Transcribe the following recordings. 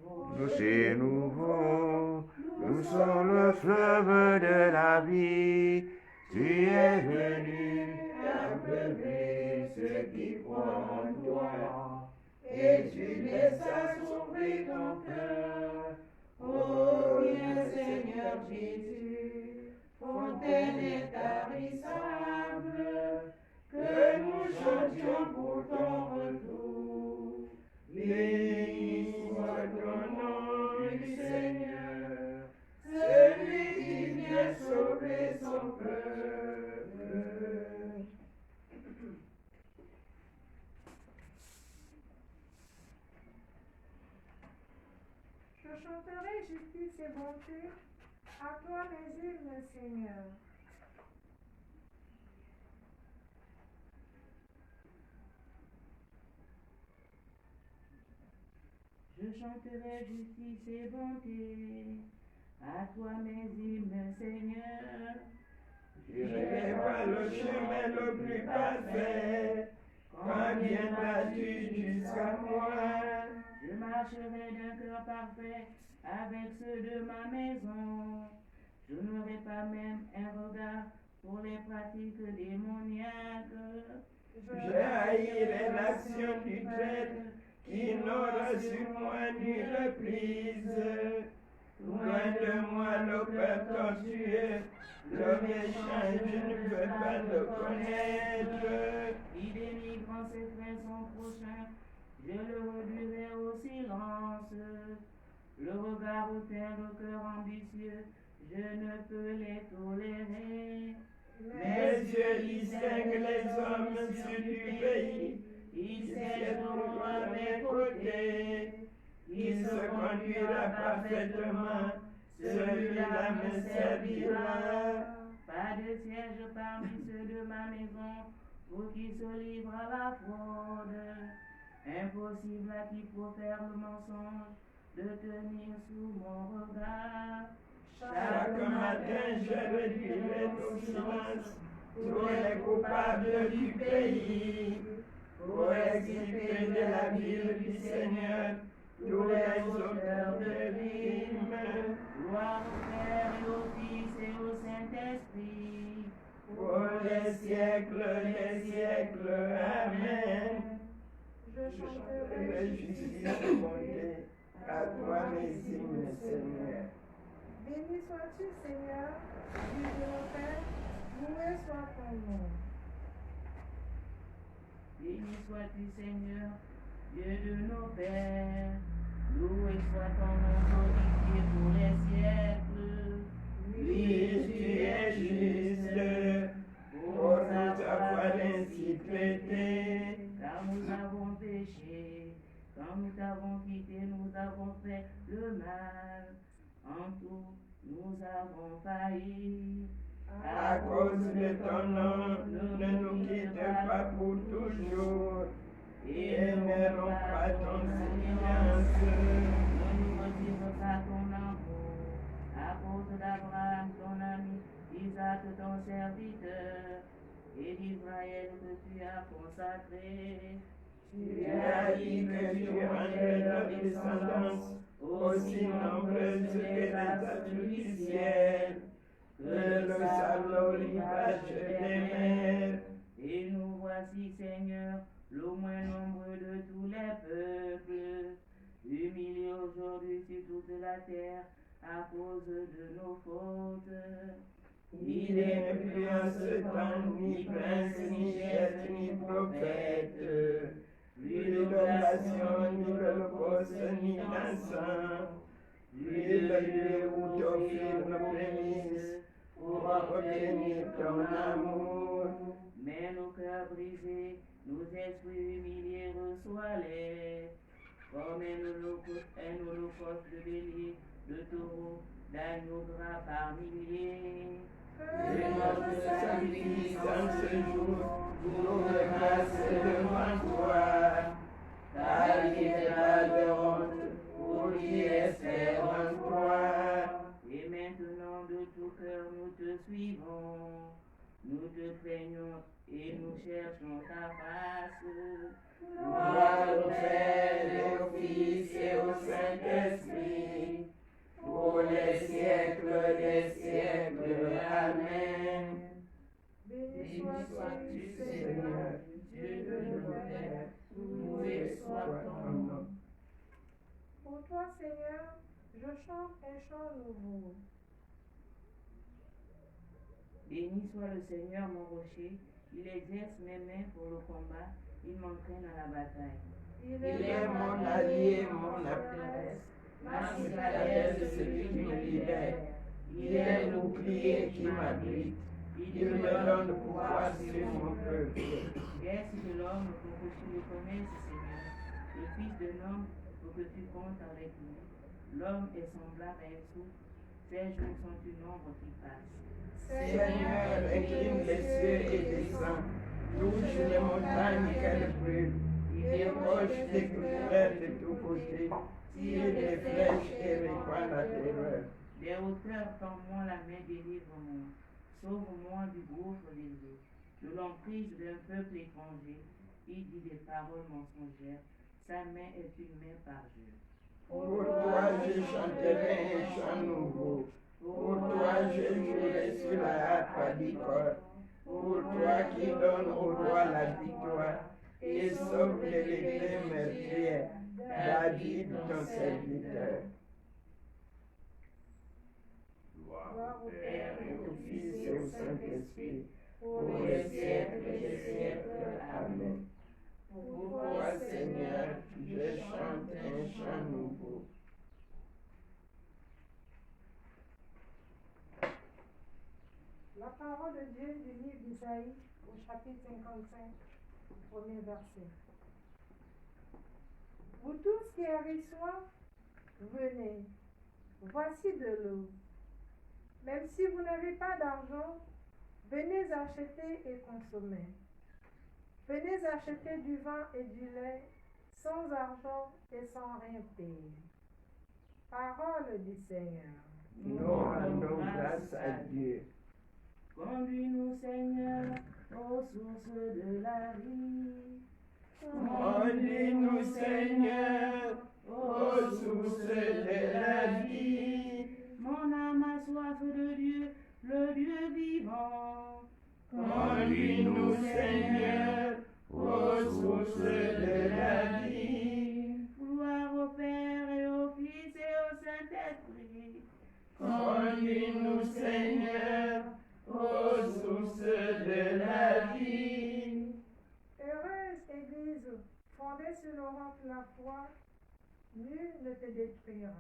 Rocher nouveau, nous sommes le fleuve de la vie. Tu es venu abreuver ceux qui croient en toi, et tu laisses s'ouvrir ton cœur. Oh, bien Seigneur Jésus, fontaine intarissable, que nous chantions pour ton retour. Béni soit ton nom du Seigneur, celui qui vient sauver son peuple. Je chanterai justice et bonté, à toi mes hymnes, Seigneur. Je chanterai justice et bonté, à toi mes hymnes, Seigneur. J'irai voir le chemin le plus parfait, quand viendras-tu jusqu'à moi? Je marcherai d'un cœur parfait avec ceux de ma maison. Je n'aurai pas même un regard pour les pratiques démoniaques. Je haïrai l'action du traître qui n'aura sur moi nulle prise. Loin de moi le cœur tortueux, le méchant, je ne veux pas le connaître. Il dénigre en secret son prochain, je le réduirai au silence. Le regard hautain, le cœur ambitieux, je ne peux les tolérer. Mes yeux distinguent les hommes sur du pays, ils siégeront à mes côtés. Il se conduira parfaitement, celui-là me servira. Pas de siège parmi ceux de ma maison, pour qui se livre à la fraude. Impossible à qui profère le mensonge, de tenir sous mon regard. Chaque matin, je réduirai au silence tous les coupables du pays, pour exilrer de la ville du Seigneur tous les auteurs de crimes. Gloire au Père et au Fils et au Saint-Esprit, pour les siècles. Amen. Je chanterai chanterai justice et bonté, à toi mes hymnes, Seigneur. Béni sois-tu, Seigneur, Dieu de nos pères, loué soit ton nom. béni sois-tu Seigneur, Dieu de nos pères, loué soit ton nom glorifié pour les siècles. Oui, tu es juste, pour nous avoir ainsi traités. Car nous avons péché, quand nous t'avons quitté, nous avons fait le mal. En tout, nous avons failli. À cause de ton nom, ne nous quitte pas pour toujours, et ne romps pas ton silence. Ne nous retire pas ton amour, à cause d'Abraham, ton ami, Isaac, ton serviteur, et d'Israël que tu as consacré. Tu as dit que tu rendrais notre descendance aussi nombreuse que les astres du ciel, que le sable au rivage des mers. Et nous voici, Seigneur, le moins nombreux de tous les peuples, humiliés aujourd'hui sur toute la terre à cause de nos fautes. Il n'est plus en ce temps ni prince, ni chef, ni prophète, plus d'oblation, ni holocauste, ni d'encens, plus de lieu où t'offrir nos prémices pour obtenir ton amour. Mais nos cœurs brisés, nos esprits humiliés, reçois-les, comme un holocauste de bélier, de taureau, d'agneau gras par milliers. Et notre sacrifice en ce jour, jour de grâce devant toi, car il n'est pas de honte pour qui espère en toi. Et maintenant de tout cœur nous te suivons, nous te craignons et nous cherchons ta face. Gloire au Père et au Fils et au Saint-Esprit, pour les siècles des siècles. Amen. Béni Sois-tu, sois-tu, Seigneur, Dieu de nos pères, loué soit ton nom. Pour toi, Seigneur, je chante un chant nouveau. Béni soit le Seigneur, mon rocher. Il exerce mes mains pour le combat. Il m'entraîne à la bataille. Il est mon allié, mon adresse, ma citadelle, celui qui me libère. Il est le bouclier qui m'abrite. Il me donne le pouvoir sur mon peuple. Est-ce de l'homme pour que tu le connaisses, Seigneur, le Fils de l'homme pour que tu comptes avec lui. L'homme est semblable à un souffle. Ses jours sont une ombre qui passe. Seigneur, incline les cieux et descend. Touche les montagnes qu'elles brûlent. Déroche des couverts de tous côtés. Tire des flèches et répand la terreur. Des hauteurs, tends-moi la main, délivre-moi. Sauve-moi du gouffre des eaux, de l'emprise d'un peuple étranger. Il dit des paroles mensongères. Sa main est une main par jour. Pour toi, je chanterai un chant nouveau. Pour toi, je jouerai sur la harpe à 10 cordes. Pour toi qui donnes au roi la victoire et sauve les légumes meurtrières, David, ton serviteur. Gloire au Père Père et au Fils et au Saint-Esprit, pour les siècles des siècles. Amen. Pour toi, Seigneur, je chante un chant nouveau. La parole de Dieu du livre d'Isaïe au chapitre 55, premier verset. Vous tous qui avez soif, venez, voici de l'eau. Même si vous n'avez pas d'argent, venez acheter et consommer. Venez acheter du vin et du lait sans argent et sans rien payer. Parole du Seigneur. Nous rendons grâce à Dieu. Conduis-nous, Seigneur, aux sources de la vie. Conduis-nous, Seigneur, aux sources de la vie. Mon âme a soif de Dieu, le Dieu vivant. Conduis-nous, Seigneur, aux sources de la vie. Gloire au Père et au Fils et au Saint-Esprit. Conduis-nous, Seigneur, aux sources de la vie. Heureuse Église, fondée sur le roc de la foi, nul ne te détruira.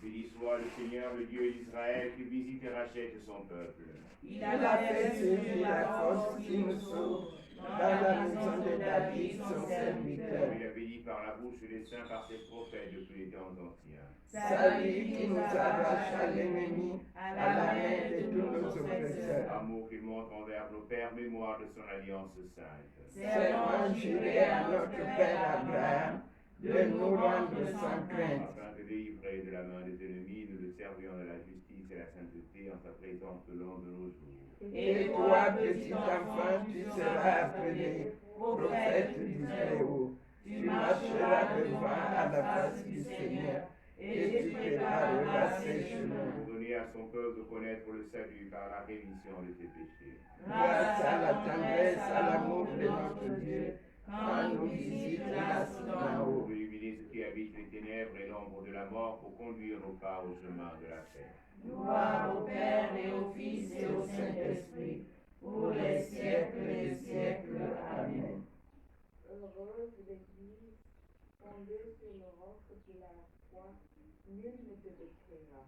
Béni soit le Seigneur, le Dieu d'Israël, qui visite et rachète son peuple. Il a fait sévir la force qui nous sauve dans la maison de David, son serviteur. Il a béni par la bouche des saints, par ses prophètes depuis les temps anciens. Salut qui nous arrache à l'ennemi, à la main de tous nos oppresseurs. Amour qu'il montre envers nos pères, mémoire de son alliance sainte. Serment juré à notre Père Abraham de nous rendre sans crainte. Afin de délivrer de la main des ennemis, nous le servions de la justice et la sainteté en sa présence le long de nos jours. Et toi, petit enfant, tu seras appelé prophète du Très-Haut. Tu marcheras devant à la face du Seigneur et tu prépareras ses chemins. Pour donner à son peuple de connaître le salut par la rémission de ses péchés. Grâce à la tendresse, à l'amour de notre Dieu, quand nous visite grâce d'en haut. Pour illuminer ceux qui habitent les ténèbres et l'ombre de la mort, pour conduire nos pas au chemin de la paix. Gloire au Père et au Fils et au Saint-Esprit, pour les siècles des siècles. Amen. Heureuse l'Église, fondée sur le roc de la foi, nul ne te détruira.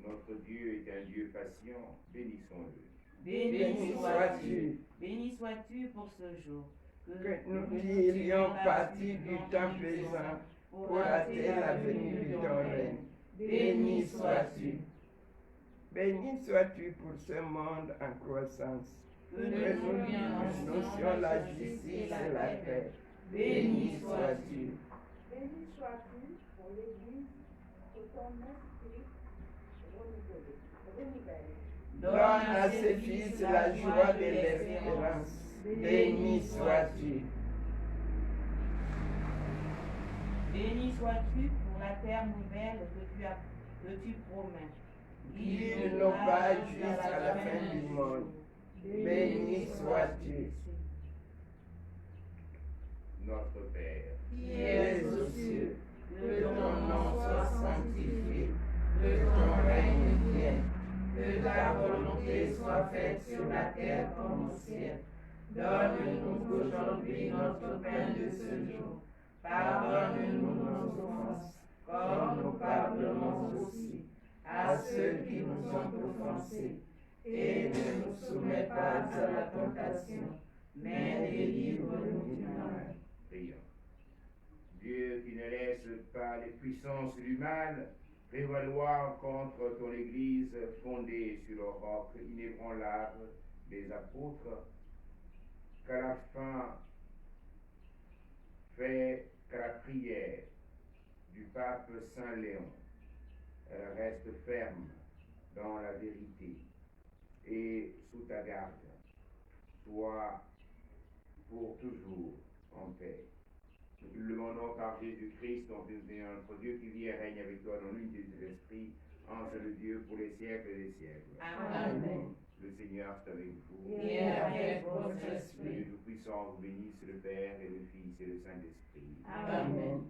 Notre Dieu est un Dieu patient, bénissons-le. Béni sois-tu, Béni sois-tu pour ce jour. que nous tirions parti du temps présent pour hâter la venue de ton règne. Béni sois-tu. Béni sois-tu pour ce monde en croissance. Que nous annoncions la justice et la paix. Béni sois-tu. Béni sois-tu pour l'Église, que ton esprit renouvelle. Donne à ses fils la joie de l'espérance. Béni sois-tu. Béni sois-tu pour la terre nouvelle que tu promets. Guide nos pas jusqu'à la fin du monde. Béni sois-tu. Notre Père, Qui es aux cieux, que ton nom soit sanctifié, que ton règne vienne, que ta volonté soit faite sur la terre comme au ciel. Donne-nous aujourd'hui notre pain de ce jour. Pardonne-nous nos offenses, comme nous pardonnons aussi à ceux qui nous ont offensés. Et ne nous soumets pas à la tentation, mais délivre-nous du mal. prions. Dieu qui ne laisse pas les puissances du mal prévaloir contre ton Église fondée sur le roc inébranlable des apôtres, qu'à la fin fait que la prière du pape Saint Léon reste ferme dans la vérité et sous ta garde, soit pour toujours en paix. Nous te le demandons par Jésus-Christ, ton Fils et notre Dieu, qui vit et règne avec toi dans l'unité de l'Esprit, en seul Dieu, pour les siècles des siècles. Amen. Le Seigneur est avec vous. Et avec votre Dieu esprit. Tout-Puissant vous bénisse le Père et le Fils et le Saint-Esprit. Amen.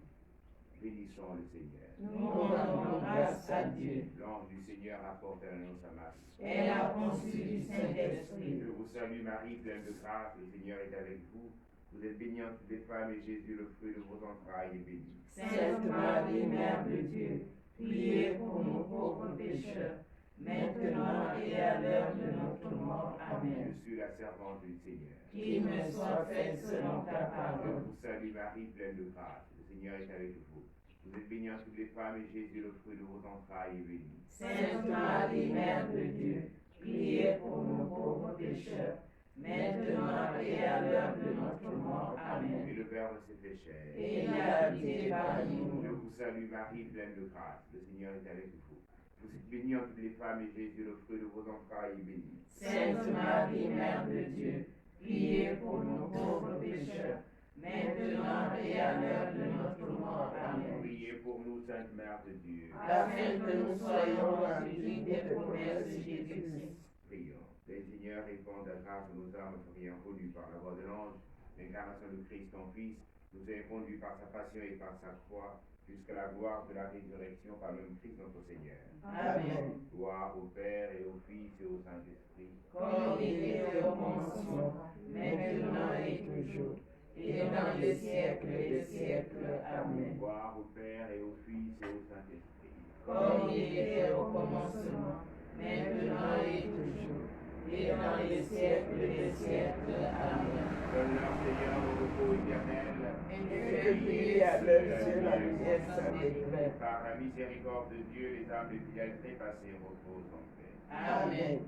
Bénissons le Seigneur. Nous rendons grâce à Dieu. L'ange du Seigneur apporte à nous sa masse. Elle a conçu du Saint-Esprit. Je vous salue Marie, pleine de grâce, le Seigneur est avec vous. Vous êtes bénie entre toutes les femmes et Jésus, le fruit de vos entrailles, est béni. Sainte Marie, Mère de Dieu, priez pour nous pauvres pécheurs, maintenant et à l'heure de notre mort. Amen. Je suis la servante du Seigneur. Qu'il me soit fait selon ta Je parole. vous salue Marie, pleine de grâce, le Seigneur est avec vous. Vous êtes bénie entre toutes les femmes et Jésus, le fruit de vos entrailles, est béni. Sainte Marie, Mère de Dieu, priez pour nous pauvres pécheurs, maintenant et à l'heure de notre mort. Amen. Et le Verbe s'est fait chair. Et il a habité parmi Je nous. vous salue Marie, pleine de grâce, le Seigneur est avec vous. Vous êtes bénie entre toutes les femmes et Jésus, le fruit de vos entrailles, est béni. Sainte Marie, Mère de Dieu, priez pour nous pauvres pécheurs, maintenant et à l'heure de notre mort. Amen. Priez pour nous, Sainte Mère de Dieu. Afin que nous soyons remplis des promesses de Jésus-Christ. Prions. Le Seigneur répond à grâce à nos âmes ayant connues par la voix de l'ange, l'incarnation de Christ, ton Fils, nous ayant conduits par sa passion et par sa croix, jusqu'à la gloire de la résurrection par le même Christ notre Seigneur. Amen. Gloire au Père et au Fils et au Saint-Esprit. Comme il était au commencement, maintenant et toujours, et dans les siècles des siècles. Amen. Gloire au Père et au Fils et au Saint-Esprit. Comme il était au commencement, maintenant et toujours, et dans les siècles des siècles. Amen. Donne-leur, Seigneur, au repos éternel. Et que brille à leurs yeux la lumière sans décret. Par la miséricorde de Dieu, les âmes les fidèles trépassées reposent en paix. Amen.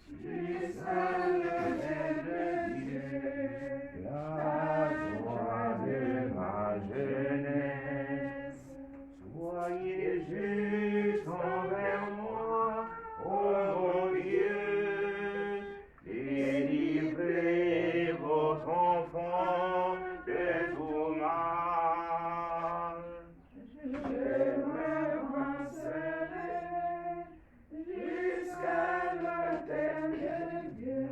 jusqu'à l'autel de Dieu, la joie de ma jeunesse. Soyez juste envers moi, ô mon Dieu, délivrez vos enfants de tout mal. Je me rancerai jusqu'à l'autel de Dieu,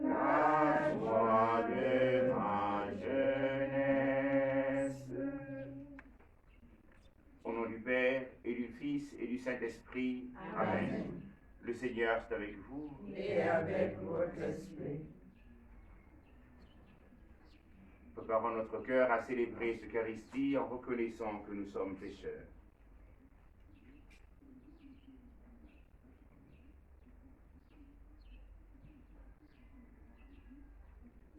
la joie de ma jeunesse. Au nom du Père et du Fils et du Saint-Esprit. Amen. Le Seigneur est avec vous. Et avec votre esprit. Préparons notre cœur à célébrer cette Eucharistie en reconnaissant que nous sommes pécheurs.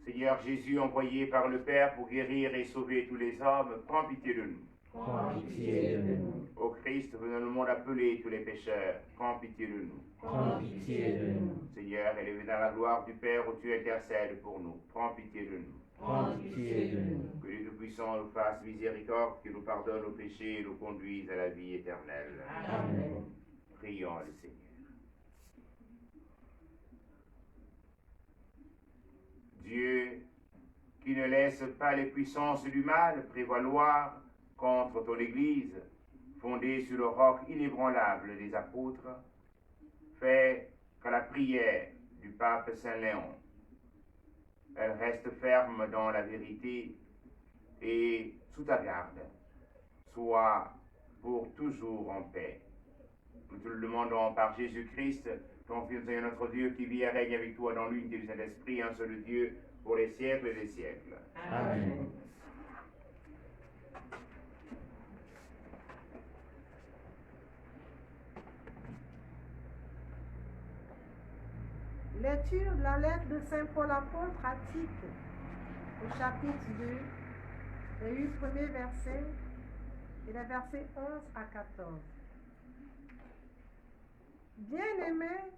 Seigneur Jésus, envoyé par le Père pour guérir et sauver tous les hommes, prends pitié de nous. Prends pitié de nous. Ô Christ, venant dans le monde appeler tous les pécheurs, prends pitié de nous. Prends pitié de nous. Seigneur, élevé dans la gloire du Père où tu intercèdes pour nous, prends pitié de nous. Prends pitié de nous. Que les Tout-Puissants nous fassent miséricorde, qu'il nous pardonne nos péchés et nous conduise à la vie éternelle. Amen. Prions le Seigneur. Dieu, qui ne laisse pas les puissances du mal prévaloir contre ton Église, fondée sur le roc inébranlable des apôtres, fais qu'à la prière du pape Saint Léon, elle reste ferme dans la vérité et sous ta garde, soit pour toujours en paix. Nous te le demandons par Jésus-Christ, ton Fils et notre Dieu, qui vit et règne avec toi dans l'unité du Saint-Esprit, un seul Dieu, pour les siècles des siècles. Amen. Lecture de la lettre de Saint Paul apôtre à Tite, au chapitre 2, les 8 premiers versets et les versets 11 à 14. Bien-aimés,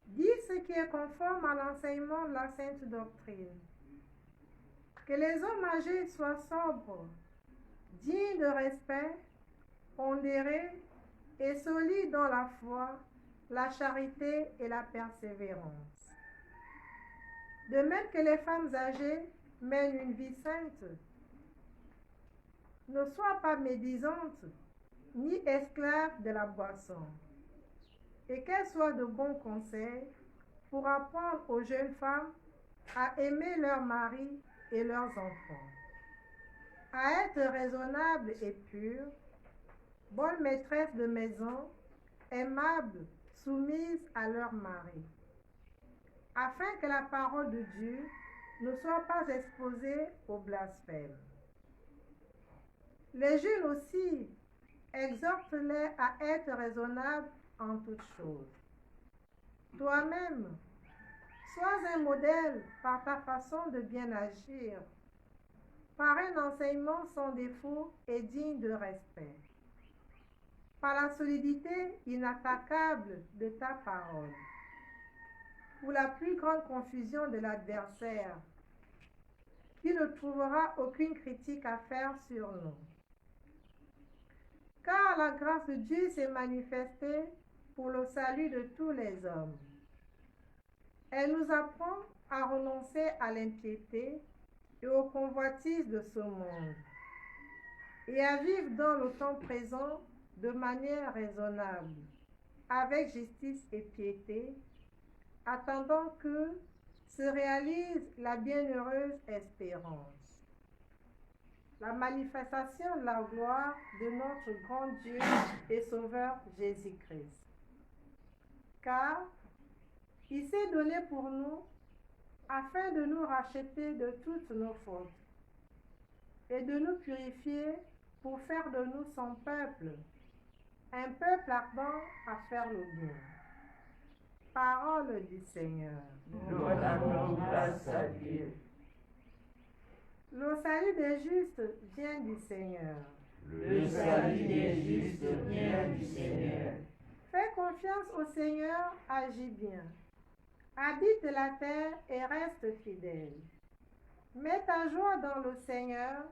dis ce qui est conforme à l'enseignement de la sainte doctrine. Que les hommes âgés soient sobres, dignes de respect, pondérés et solides dans la foi, la charité et la persévérance. De même que les femmes âgées mènent une vie sainte. Ne sois pas médisantes, ni esclaves de la boisson, et qu'elles soient de bons conseils pour apprendre aux jeunes femmes à aimer leurs maris et leurs enfants, à être raisonnables et pures, bonnes maîtresses de maison, aimables, soumises à leur mari, afin que la parole de Dieu ne soit pas exposée au blasphème. Les jeunes aussi, exhorte-les à être raisonnables en toutes choses. Toi-même, sois un modèle par ta façon de bien agir, par un enseignement sans défaut et digne de respect, par la solidité inattaquable de ta parole, pour la plus grande confusion de l'adversaire, qui ne trouvera aucune critique à faire sur nous. Car la grâce de Dieu s'est manifestée pour le salut de tous les hommes. Elle nous apprend à renoncer à l'impiété et aux convoitises de ce monde, et à vivre dans le temps présent de manière raisonnable, avec justice et piété, attendant que se réalise la bienheureuse espérance, la manifestation de la gloire de notre grand Dieu et Sauveur Jésus-Christ. Car il s'est donné pour nous afin de nous racheter de toutes nos fautes et de nous purifier pour faire de nous son peuple, un peuple ardent à faire le bien. Parole du Seigneur. Nous rendons grâce à Dieu. Le salut des justes vient du Seigneur. Le salut des justes vient du Seigneur. Fais confiance au Seigneur, agis bien. Habite la terre et reste fidèle. Mets ta joie dans le Seigneur,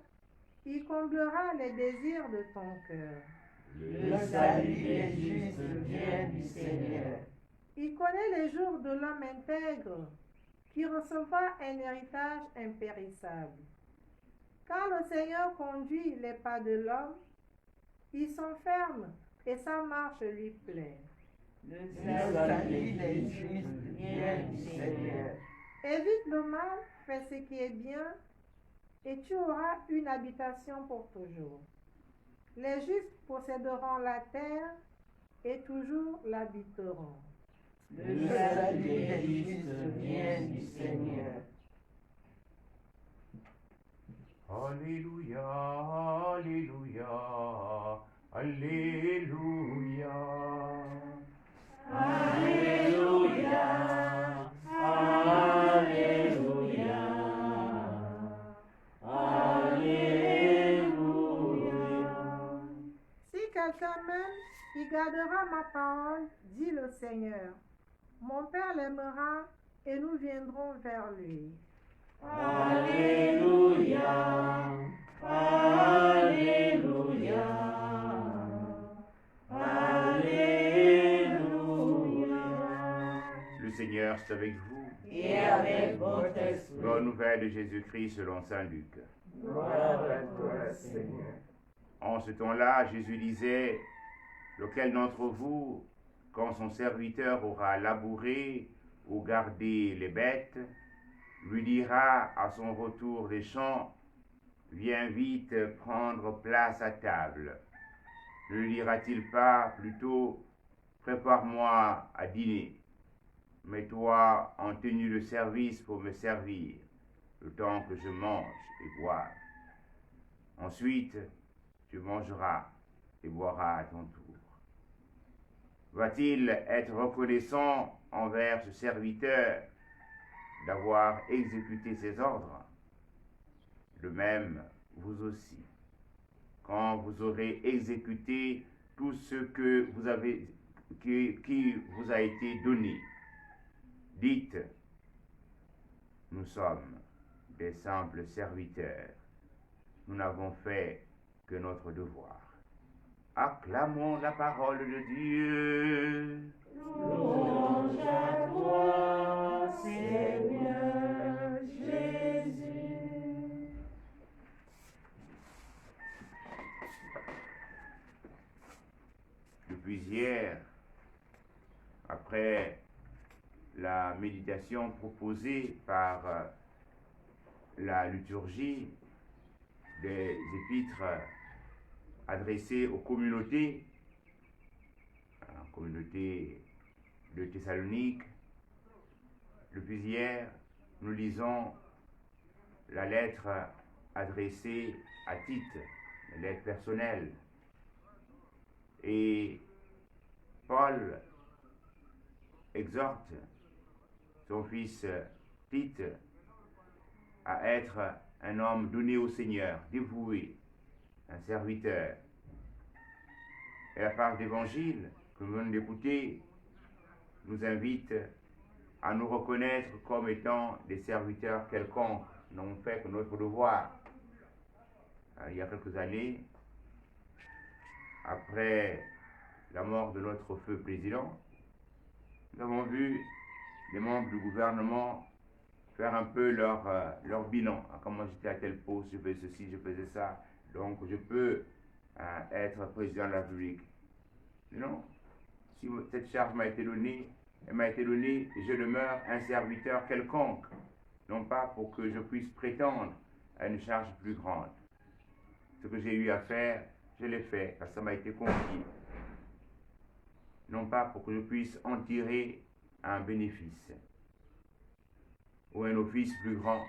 il comblera les désirs de ton cœur. Le salut des justes vient du Seigneur. Il connaît les jours de l'homme intègre, qui recevra un héritage impérissable. Quand le Seigneur conduit les pas de l'homme, ils sont fermes et sa marche lui plaît. Le salut des justes vient du Seigneur. Évite le mal, fais ce qui est bien, et tu auras une habitation pour toujours. Les justes posséderont la terre et toujours l'habiteront. Le salut des justes vient du Seigneur. Alléluia, Alléluia, Alléluia. Alléluia, Alléluia, Alléluia. Si quelqu'un m'aime, il gardera ma parole, dit le Seigneur. Mon Père l'aimera et nous viendrons vers lui. Alléluia, Alléluia, Alléluia. Le Seigneur est avec vous. Et avec votre esprit. Bonne nouvelle de Jésus-Christ selon saint Luc. Gloire à toi, Seigneur. En ce temps-là, Jésus disait, lequel d'entre vous, quand son serviteur aura labouré ou gardé les bêtes, lui dira à son retour des champs, viens vite prendre place à table. Ne lui dira-t-il pas plutôt, prépare-moi à dîner, mets-toi en tenue de service pour me servir, le temps que je mange et boive. Ensuite, tu mangeras et boiras à ton tour. Va-t-il être reconnaissant envers ce serviteur d'avoir exécuté ses ordres? De même, vous aussi, quand vous aurez exécuté tout ce que vous avez, qui vous a été donné, dites, nous sommes des simples serviteurs, nous n'avons fait que notre devoir. Acclamons la parole de Dieu. Louange à toi, Seigneur Jésus. Depuis hier, après la méditation proposée par la liturgie des épîtres adressées aux communautés, à la communauté de Thessalonique, depuis hier, nous lisons la lettre adressée à Tite, la lettre personnelle. Et Paul exhorte son fils Tite à être un homme donné au Seigneur, dévoué, un serviteur. Et la page d'évangile que nous venons d'écouter nous invite à nous reconnaître comme étant des serviteurs quelconques, n'ont fait que notre devoir. Il y a quelques années, après la mort de notre feu président, nous avons vu les membres du gouvernement faire un peu leur bilan. Comment j'étais à tel poste, je faisais ceci, je faisais ça, donc je peux être président de la République. Non, si cette charge m'a été donnée, elle m'a été donnée et je demeure un serviteur quelconque, non pas pour que je puisse prétendre à une charge plus grande. Ce que j'ai eu à faire, je l'ai fait, parce que ça m'a été confié. Non pas pour que je puisse en tirer un bénéfice ou un office plus grand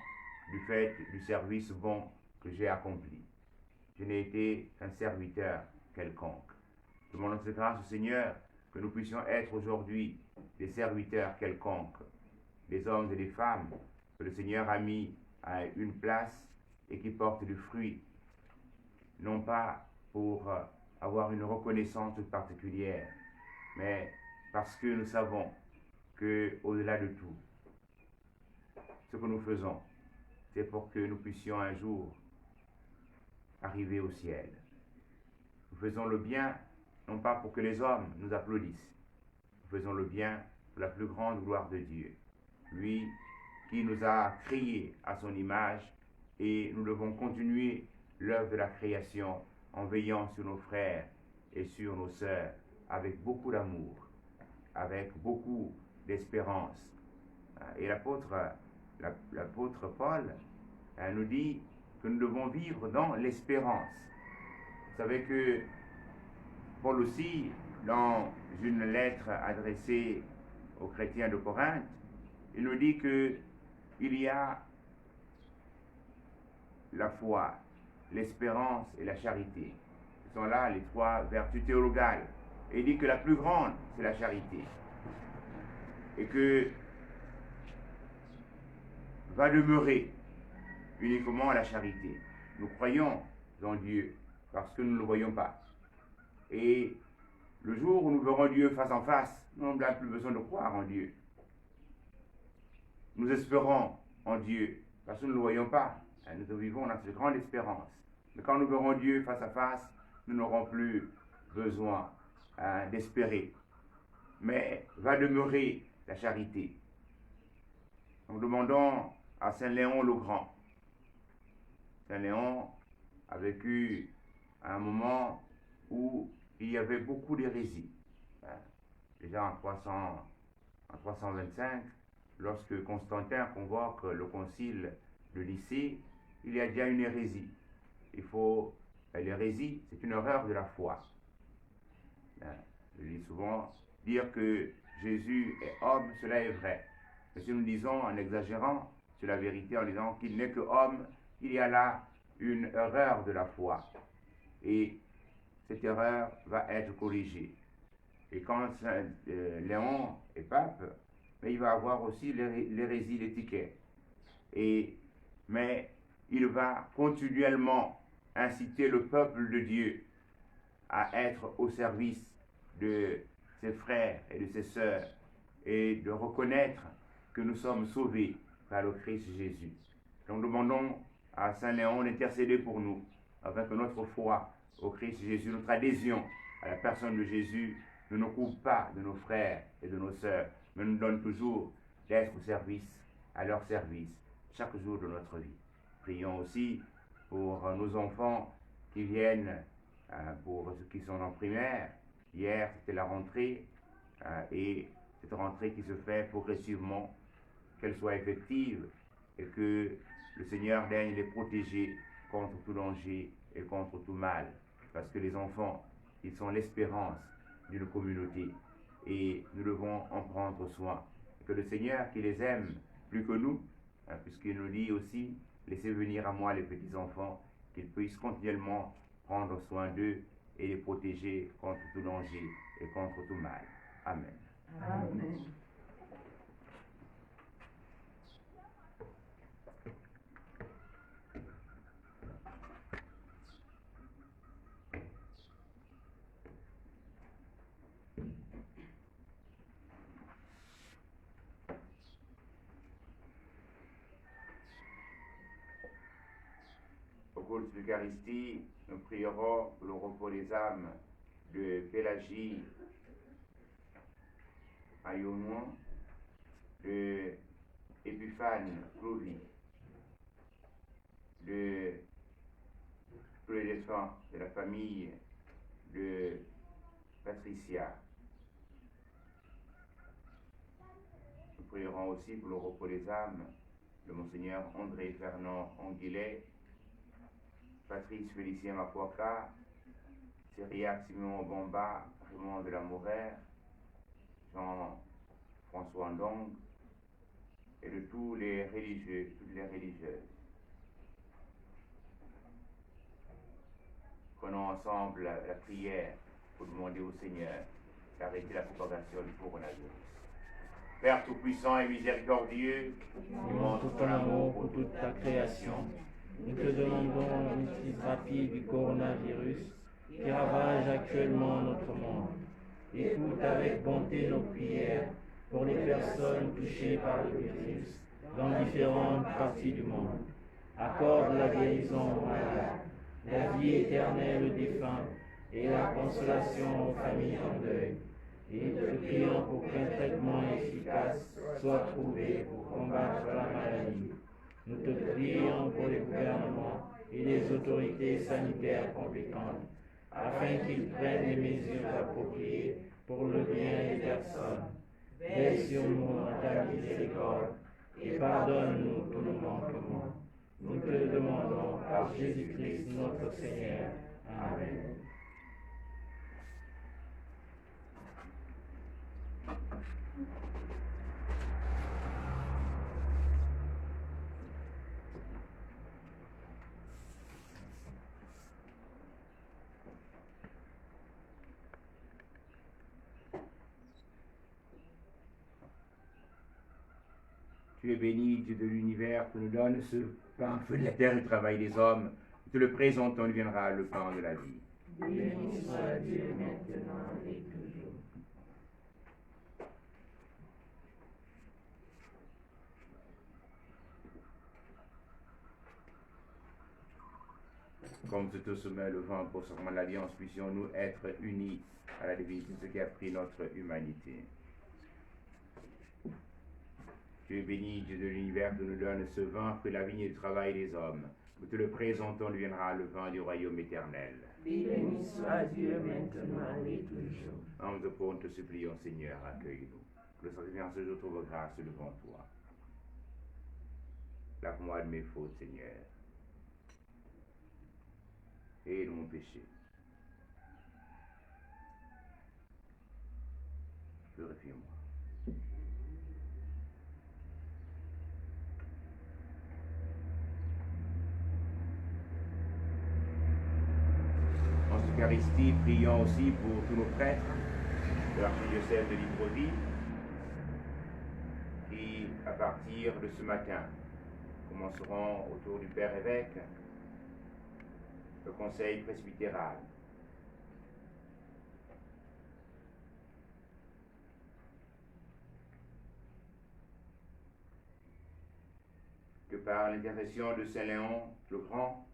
du fait du service bon que j'ai accompli. Je n'ai été qu'un serviteur quelconque. Je demande grâce au Seigneur que nous puissions être aujourd'hui des serviteurs quelconques, des hommes et des femmes que le Seigneur a mis à une place et qui portent du fruit, non pas pour avoir une reconnaissance toute particulière, mais parce que nous savons que au-delà de tout, ce que nous faisons, c'est pour que nous puissions un jour arriver au ciel. Nous faisons le bien, non pas pour que les hommes nous applaudissent. Nous faisons le bien pour la plus grande gloire de Dieu. Lui qui nous a créés à son image, et nous devons continuer l'œuvre de la création en veillant sur nos frères et sur nos sœurs avec beaucoup d'amour, avec beaucoup d'espérance. Et l'apôtre Paul nous dit que nous devons vivre dans l'espérance. Vous savez que Paul aussi, dans une lettre adressée aux chrétiens de Corinthe, il nous dit qu'il y a la foi, l'espérance et la charité. Ce sont là les trois vertus théologales. Et il dit que la plus grande, c'est la charité. Et que va demeurer uniquement la charité. Nous croyons en Dieu parce que nous ne le voyons pas. Et le jour où nous verrons Dieu face en face, nous n'avons plus besoin de croire en Dieu. Nous espérons en Dieu parce que nous ne le voyons pas. Nous vivons dans cette grande espérance. Mais quand nous verrons Dieu face à face, nous n'aurons plus besoin d'espérer. Mais va demeurer la charité. Nous demandons à Saint Léon le Grand. Saint Léon a vécu un moment où il y avait beaucoup d'hérésies. Déjà en 325, lorsque Constantin convoque le concile de Nicée, il y a déjà une hérésie. L'hérésie, c'est une erreur de la foi. Je dis souvent, dire que Jésus est homme, cela est vrai. Mais si nous disons, en exagérant, c'est la vérité, en disant qu'il n'est que homme, il y a là une erreur de la foi. Et cette erreur va être corrigée. Et quand Saint Léon est pape, mais il va avoir aussi l'hérésie des tickets. Mais il va continuellement inciter le peuple de Dieu à être au service de ses frères et de ses sœurs et de reconnaître que nous sommes sauvés par le Christ Jésus. Donc demandons à Saint Léon d'intercéder pour nous, afin que notre foi au Christ Jésus, notre adhésion à la personne de Jésus, ne nous coupe pas de nos frères et de nos sœurs, mais nous donne toujours d'être au service, à leur service, chaque jour de notre vie. Prions aussi pour nos enfants qui viennent, pour ceux qui sont en primaire. Hier, c'était la rentrée, et cette rentrée qui se fait progressivement, qu'elle soit effective, et que le Seigneur daigne les protéger contre tout danger et contre tout mal. Parce que les enfants, ils sont l'espérance d'une communauté, et nous devons en prendre soin. Que le Seigneur, qui les aime plus que nous, puisqu'il nous dit aussi, laissez venir à moi les petits enfants, qu'ils puissent continuellement prendre soin d'eux et les protéger contre tout danger et contre tout mal. Amen. Amen. Au cours de l'Eucharistie, nous prierons pour le repos des âmes de Pélagie Ayounou, de Épiphane Clovis, de tous les défunts de la famille de Patricia. Nous prierons aussi pour le repos des âmes de Monseigneur André Fernand Anguillet, Patrice Félicien Mapoaka, Cyriac Simon Bomba, Raymond de la Mouraire, Jean-François Ndong, et de tous les religieux, toutes les religieuses. Prenons ensemble la prière pour demander au Seigneur d'arrêter la propagation du coronavirus. Père Tout-Puissant et Miséricordieux, nous montre ton amour pour toute ta création. Nous te demandons une crise rapide du coronavirus qui ravage actuellement notre monde. écoute avec bonté nos prières pour les personnes touchées par le virus dans différentes parties du monde. Accorde la guérison aux malades, la vie éternelle aux défunts et la consolation aux familles en deuil. Et nous te prions pour qu'un traitement efficace soit trouvé pour combattre la maladie. Nous te prions pour les gouvernements et les autorités sanitaires compétentes, afin qu'ils prennent les mesures appropriées pour le bien des personnes. Veille sur nous dans ta miséricorde et pardonne-nous tous nos manquements. Nous te le demandons par Jésus-Christ notre Seigneur. Amen. Tu es béni, Dieu de l'univers, que nous donne ce pain, feu de la terre, le travail des hommes. Nous te le présentons, il viendra le pain de la vie. Béni soit Dieu maintenant et toujours. Comme c'est au sommet le vent pour sacrement de l'alliance, puissions-nous être unis à la divinité de ce qui a pris notre humanité. Tu es béni, Dieu de l'univers, que nous donne ce vin, fruit de la vigne et du travail des hommes. Nous te le présentons, il viendra le vin du royaume éternel. Béni soit Dieu maintenant et toujours. En nous pour nous te supplions, Seigneur, accueille-nous. Que le Saint-Seigneur ce jour trouve grâce devant toi. Lave-moi de mes fautes, Seigneur. Et de mon péché. Purifie-moi. En Eucharistie, prions aussi pour tous nos prêtres de l'archidiocèse de Libreville qui, à partir de ce matin, commenceront autour du Père évêque le conseil presbytéral. Que par l'intercession de Saint Léon le Grand,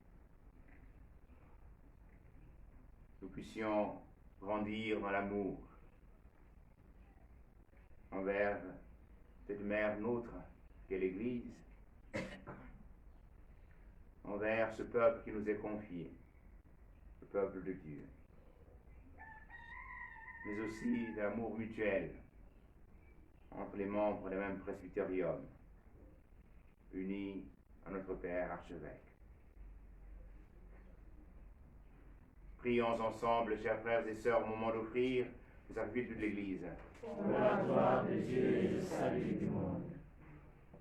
nous puissions grandir dans l'amour envers cette mère nôtre qu'est l'Église, envers ce peuple qui nous est confié, le peuple de Dieu, mais aussi l'amour mutuel entre les membres des mêmes presbytérium, unis à notre Père archevêque. Prions ensemble, chers frères et sœurs, au moment d'offrir le sacrifice de l'Église. Pour la gloire de Dieu et le salut du monde.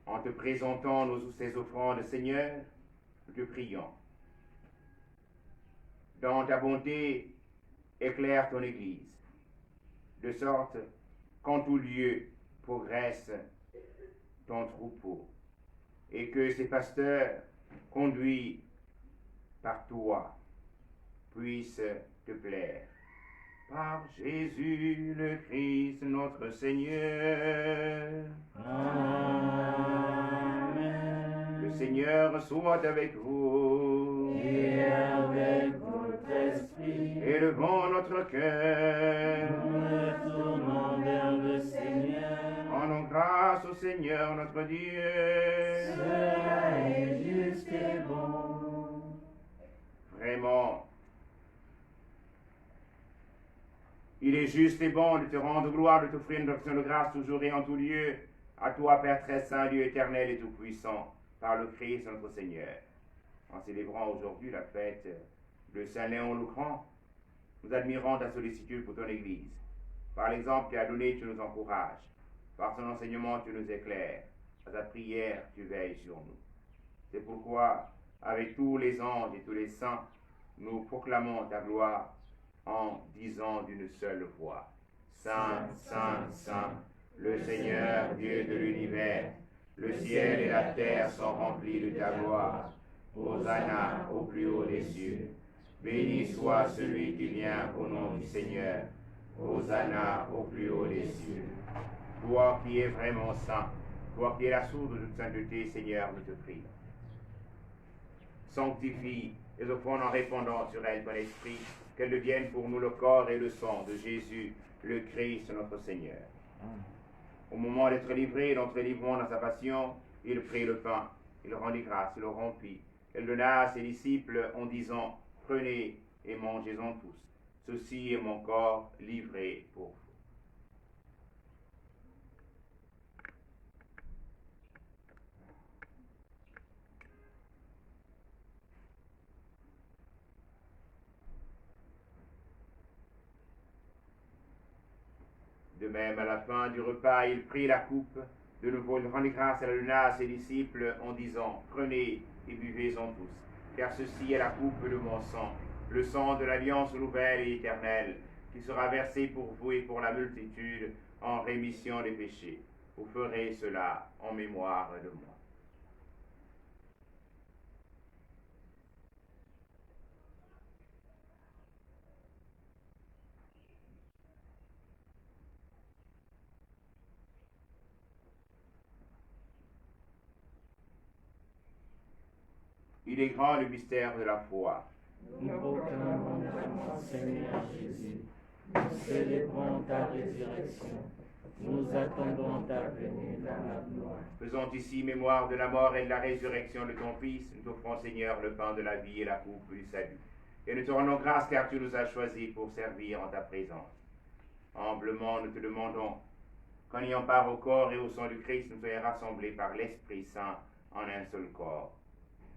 En te présentant ces offrandes, Seigneur, nous te prions. Dans ta bonté, éclaire ton Église, de sorte qu'en tout lieu progresse ton troupeau, et que ces pasteurs, conduits par toi, puissent te plaire. Par Jésus le Christ, notre Seigneur. Amen. Le Seigneur soit avec vous. Et avec votre esprit. Élevons notre cœur. Nous nous tournons vers le Seigneur. Rendons grâce au Seigneur notre Dieu. Cela est juste et bon. Vraiment, il est juste et bon de te rendre gloire, de t'offrir une action de grâce toujours et en tout lieu, à toi, Père très saint, Dieu éternel et tout-puissant, par le Christ notre Seigneur. En célébrant aujourd'hui la fête de Saint Léon le Grand, nous admirons ta sollicitude pour ton Église. Par l'exemple que tu as donné, tu nous encourages. Par son enseignement, tu nous éclaires. Par ta prière, tu veilles sur nous. C'est pourquoi, avec tous les anges et tous les saints, nous proclamons ta gloire en disant d'une seule voix: Saint, Saint, Saint, le Seigneur, Dieu de l'univers, le ciel et la terre sont remplis de ta gloire. Hosanna au plus haut des cieux. Béni soit celui qui vient au nom du Seigneur. Hosanna au plus haut des cieux. Toi qui es vraiment saint, toi qui es la source de toute sainteté, Seigneur, nous te prions. Sanctifie les offrandes en répandant sur elles ton esprit, qu'elles deviennent pour nous le corps et le sang de Jésus, le Christ, notre Seigneur. Au moment d'être livré, d'entrer librement dans sa passion, il prit le pain, il rendit grâce, il le rompit, il le donna à ses disciples en disant, prenez et mangez-en tous. Ceci est mon corps livré pour vous. De même, à la fin du repas, il prit la coupe. De nouveau, il rendit grâce, la donna à ses disciples en disant, prenez et buvez-en tous, car ceci est la coupe de mon sang, le sang de l'alliance nouvelle et éternelle, qui sera versé pour vous et pour la multitude en rémission des péchés. Vous ferez cela en mémoire de moi. Il est grand le mystère de la foi. Nous proclamons ton Seigneur Jésus. Nous célébrons ta résurrection. Nous attendons ta venue dans la gloire. Faisons ici mémoire de la mort et de la résurrection de ton Fils. Nous t'offrons, Seigneur, le pain de la vie et la coupe du salut. Et nous te rendons grâce car tu nous as choisis pour servir en ta présence. Humblement, nous te demandons qu'en ayant part au corps et au sang du Christ, nous soyons rassemblés par l'Esprit Saint en un seul corps.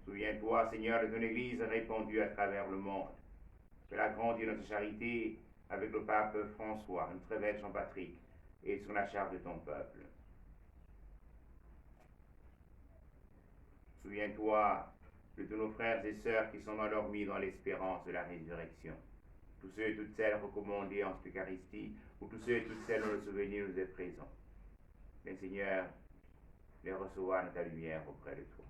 Souviens-toi, Seigneur, de ton Église répandue à travers le monde. Fais-la grandir notre charité avec le pape François, notre évêque Jean-Patrick, et sur la charge de ton peuple. Souviens-toi de tous nos frères et sœurs qui sont endormis dans l'espérance de la résurrection. Tous ceux et toutes celles recommandés en cette Eucharistie, ou tous ceux et toutes celles dont le souvenir nous est présent. Mais Seigneur, les recevoir dans ta lumière auprès de toi.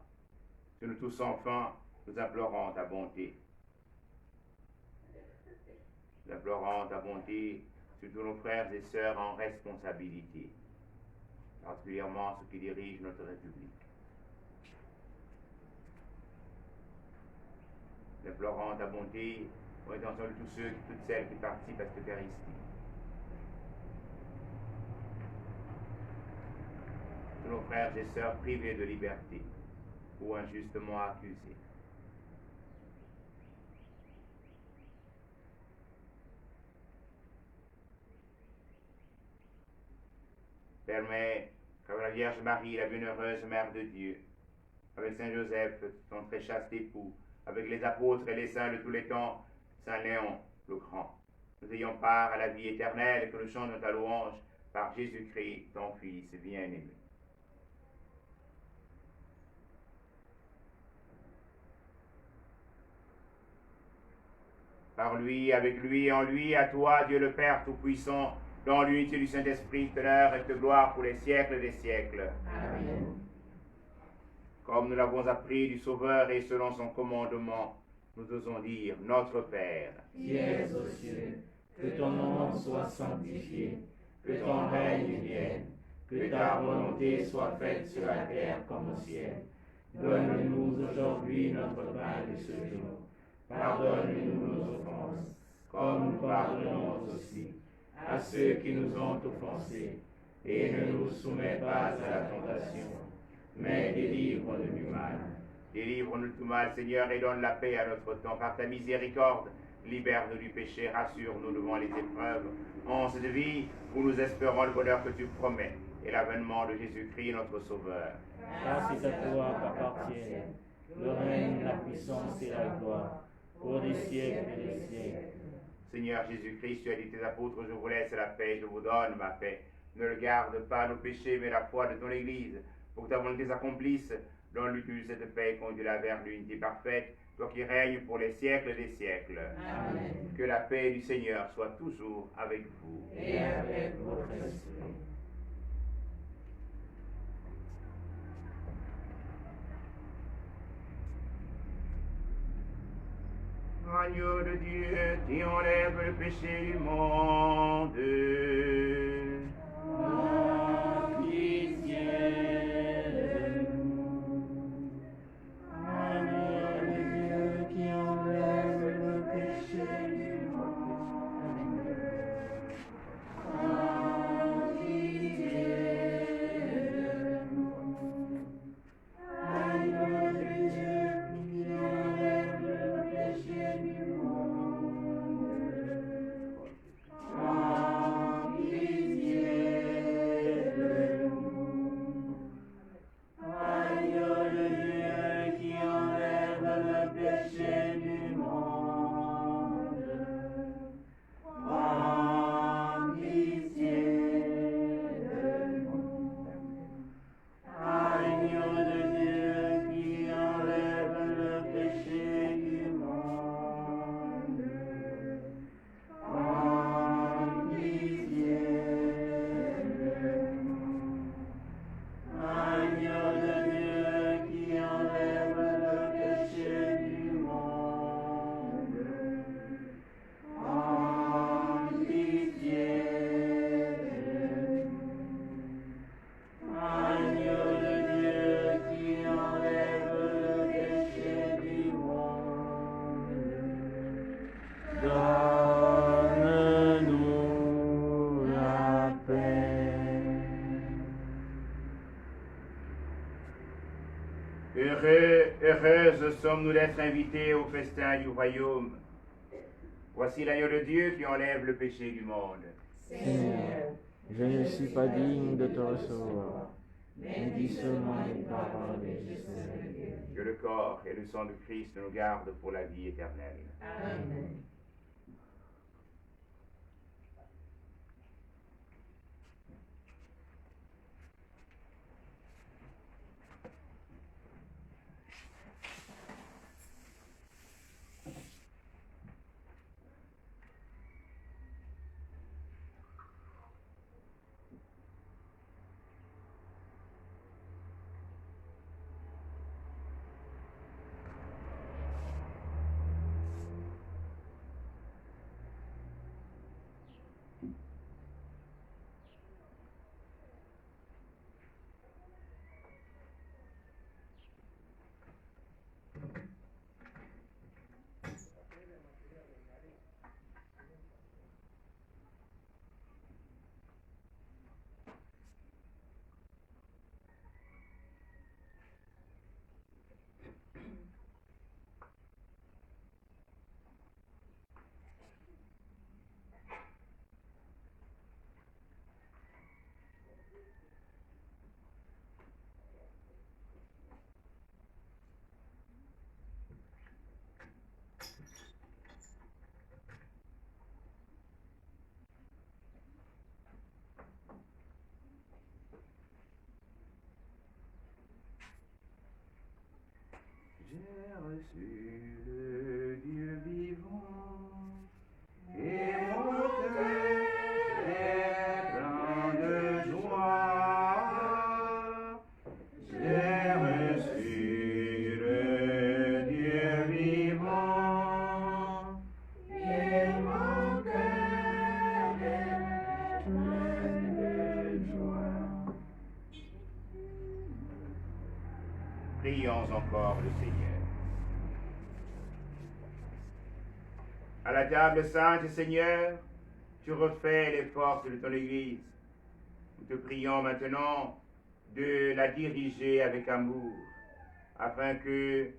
Sur nous tous enfin, nous implorons ta bonté. Nous implorons ta bonté sur tous nos frères et sœurs en responsabilité, particulièrement ceux qui dirigent notre République. Nous implorons ta bonté pour l'intention de tous ceux et toutes celles qui participent à cette Eucharistie. Tous nos frères et sœurs privés de liberté ou injustement accusés. Permets qu'avec la Vierge Marie, la bienheureuse Mère de Dieu, avec Saint Joseph, son très chaste époux, avec les apôtres et les saints de tous les temps, Saint Léon le Grand, nous ayons part à la vie éternelle, que nous chantons ta louange par Jésus-Christ, ton Fils bien-aimé. Par lui, avec lui, en lui, à toi, Dieu le Père Tout-Puissant, dans l'unité du Saint-Esprit, honneur et de gloire pour les siècles des siècles. Amen. Comme nous l'avons appris du Sauveur et selon son commandement, nous osons dire, Notre Père, Qui es aux cieux, que ton nom soit sanctifié, que ton règne vienne, que ta volonté soit faite sur la terre comme au ciel. Donne-nous aujourd'hui notre pain de ce jour. Pardonne-nous nos offenses, comme nous pardonnons aussi à ceux qui nous ont offensés. Et ne nous soumets pas à la tentation, mais délivre-nous du mal. délivre-nous de tout mal, Seigneur, et donne la paix à notre temps. Par ta miséricorde, libère-nous du péché, rassure-nous devant les épreuves. En cette vie où nous espérons le bonheur que tu promets et l'avènement de Jésus-Christ, notre Sauveur. Car c'est à toi qu'appartiennent le règne, la puissance et la gloire, pour des siècles et des siècles. Seigneur Jésus-Christ, tu as dit tes apôtres, je vous laisse la paix, je vous donne ma paix. Ne regarde pas nos péchés, mais la foi de ton Église, pour que ta volonté s'accomplisse. Donne-lui cette paix, conduis-la vers l'unité parfaite, toi qui règnes pour les siècles des siècles. Amen. Que la paix du Seigneur soit toujours avec vous. Et avec votre esprit. Agneau de Dieu qui enlève le péché du monde. Donne-nous la paix. Heureuses sommes-nous d'être invités au festin du royaume. Voici l'agneau de Dieu qui enlève le péché du monde. Seigneur, je ne suis pas digne de te recevoir, mais dis seulement les paroles et je serai guéri. Que le corps et le sang de Christ nous gardent pour la vie éternelle. Amen. J'ai reçu le Dieu vivant et mon cœur est plein de joie. J'ai reçu le Dieu vivant et mon cœur est plein de joie. Prions encore le Seigneur. À la table sainte, Seigneur, tu refais les forces de ton Église. Nous te prions maintenant de la diriger avec amour, afin que,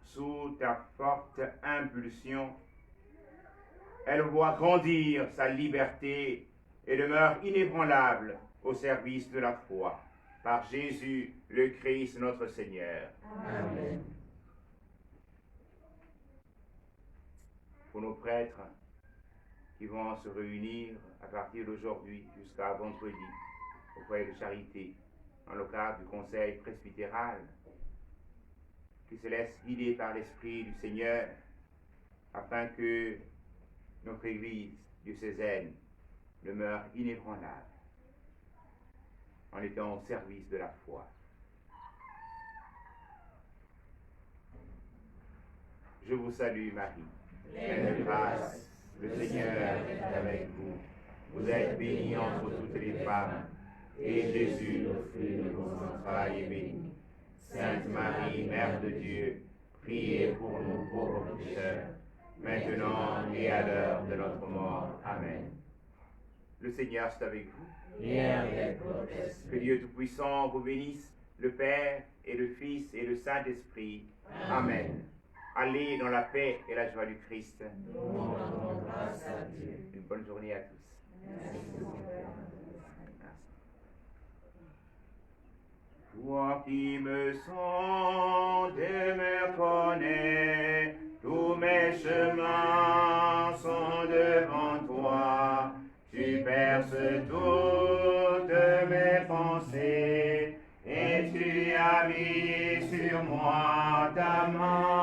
sous ta forte impulsion, elle voit grandir sa liberté et demeure inébranlable au service de la foi. Par Jésus, le Christ, notre Seigneur. Amen. Pour nos prêtres qui vont se réunir à partir d'aujourd'hui jusqu'à vendredi au foyer de charité, dans le cadre du conseil presbytéral, qui se laissent guider par l'Esprit du Seigneur, afin que notre Église diocésaine demeure inébranlable, en étant au service de la foi. Je vous salue, Marie, pleine de grâce, le Seigneur est avec vous. Vous êtes bénie entre toutes les femmes, et Jésus, le fruit de vos entrailles, est béni. Sainte Marie, Mère de Dieu, priez pour nous pauvres pécheurs, maintenant et à l'heure de notre mort. Amen. Le Seigneur est avec vous. Et avec votre Que esprit. Dieu Tout-Puissant vous bénisse, le Père et le Fils et le Saint-Esprit. Amen. Allez dans la paix et la joie du Christ. Nous rendons grâce à Dieu. Une bonne journée à tous. Toi qui me sondes et me connais, tous mes chemins sont devant toi. Tu perces toutes mes pensées et tu as mis sur moi ta main.